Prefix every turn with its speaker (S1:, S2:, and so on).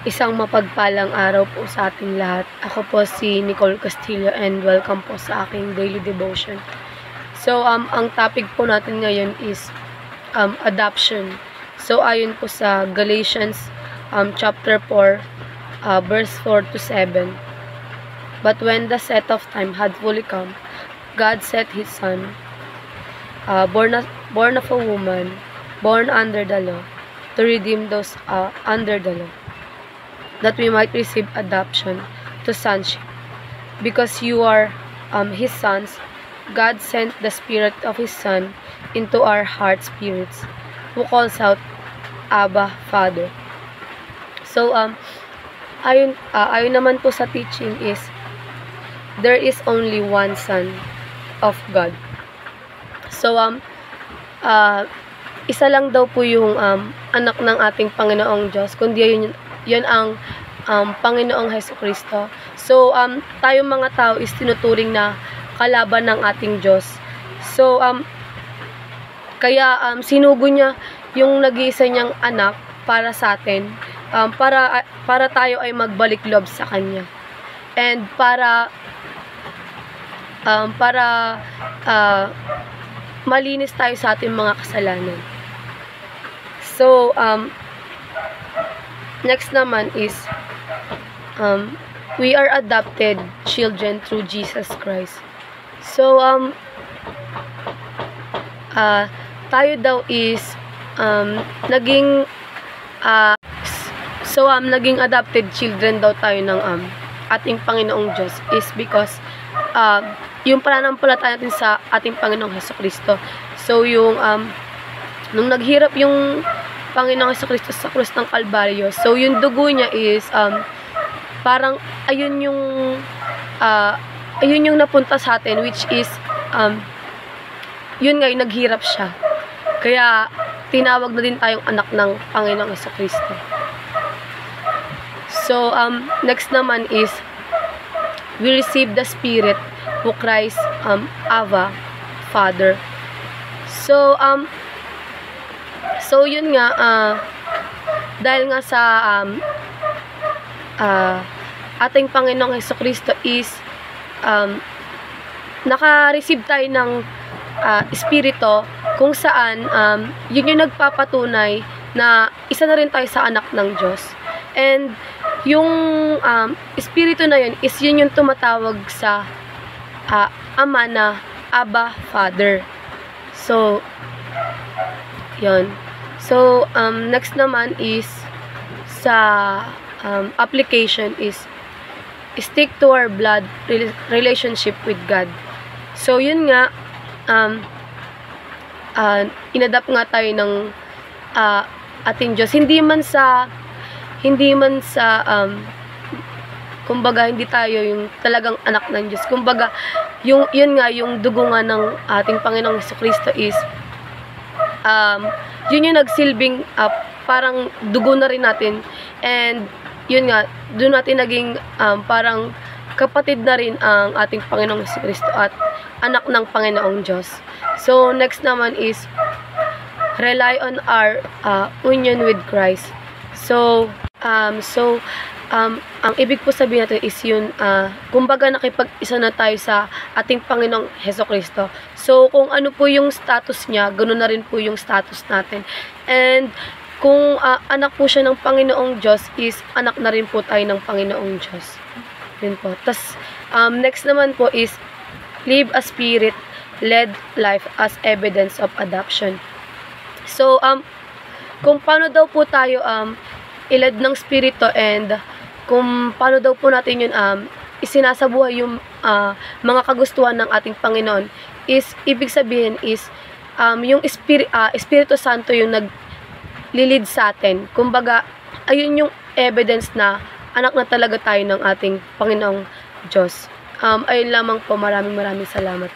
S1: Isang mapagpalang araw po sa ating lahat. Ako po si Nicole Castillo and welcome po sa aking daily devotion. So, ang topic po natin ngayon is adoption. So, ayon po sa Galatians chapter 4, verse 4 to 7. But when the set of time had fully come, God sent His Son, born of a woman, born under the law, to redeem those under the law, that we might receive adoption to sonship. Because you are His sons, God sent the Spirit of His Son into our heart spirits, who calls out, Abba, Father. So, ayon naman po sa teaching is, there is only one Son of God. So, isa lang daw po yung anak ng ating Panginoong Diyos, kundi yun ang Panginoong Hesukristo. So, tayong mga tao is tinuturing na kalaban ng ating Diyos. So, kaya sinugo niya yung nag-iisa niyang anak para sa atin, para tayo ay magbalik loob sa Kanya. And para malinis tayo sa ating mga kasalanan. So, next naman is, we are adopted children through Jesus Christ. So, tayo daw is, naging adopted children daw tayo ng ating Panginoong Diyos is because, yung pananampalataya natin sa ating Panginoong Hesukristo. So, yung, nung naghirap yung Panginoong Hesukristo sa krus ng Kalbaryo, so yung dugo niya is parang ayun yung napunta sa atin, which is yun nga yung naghirap siya. Kaya tinawag na din tayong anak ng Panginoong Hesukristo. So next naman is, we receive the Spirit who cries Abba, Father. So yun nga, dahil nga sa ating Panginoong Hesukristo is naka-receive tayo ng Espiritu kung saan yun yung nagpapatunay na isa na rin tayo sa anak ng Diyos. And yung Espiritu na yun is yun yung tumatawag sa Ama na Abba, Father. So, yun. So, next naman is, sa application is, stick to our blood relationship with God. So, yun nga, inadapt nga tayo ng ating Diyos. Hindi man sa, kumbaga, hindi tayo yung talagang anak ng Diyos. Kumbaga, yun nga, yung dugo nga ng ating Panginoong Hesukristo is, yun yung nagsilbing parang dugo na rin natin, and yun nga, doon natin naging parang kapatid na rin ang ating Panginoong Hesukristo at anak ng Panginoong Diyos. So next naman is, rely on our union with Christ. So ang ibig po sabihin natin is yun, kumbaga nakipag-isa na tayo sa ating Panginoong Hesukristo. So, kung ano po yung status niya, ganoon na rin po yung status natin. And, kung anak po siya ng Panginoong Diyos, is anak na rin po tayo ng Panginoong Diyos. Yun po. Tas, next naman po is, live a spirit-led life as evidence of adoption. So, kung paano daw po tayo ilad ng Spirito, and kung paano daw po natin yun isinasabuhay yung mga kagustuhan ng ating Panginoon, is ibig sabihin is yung Espiritu Santo yung naglilid sa atin. Kumbaga, ayun yung evidence na anak na talaga tayo ng ating Panginoong Diyos. Ayun lamang po, maraming salamat.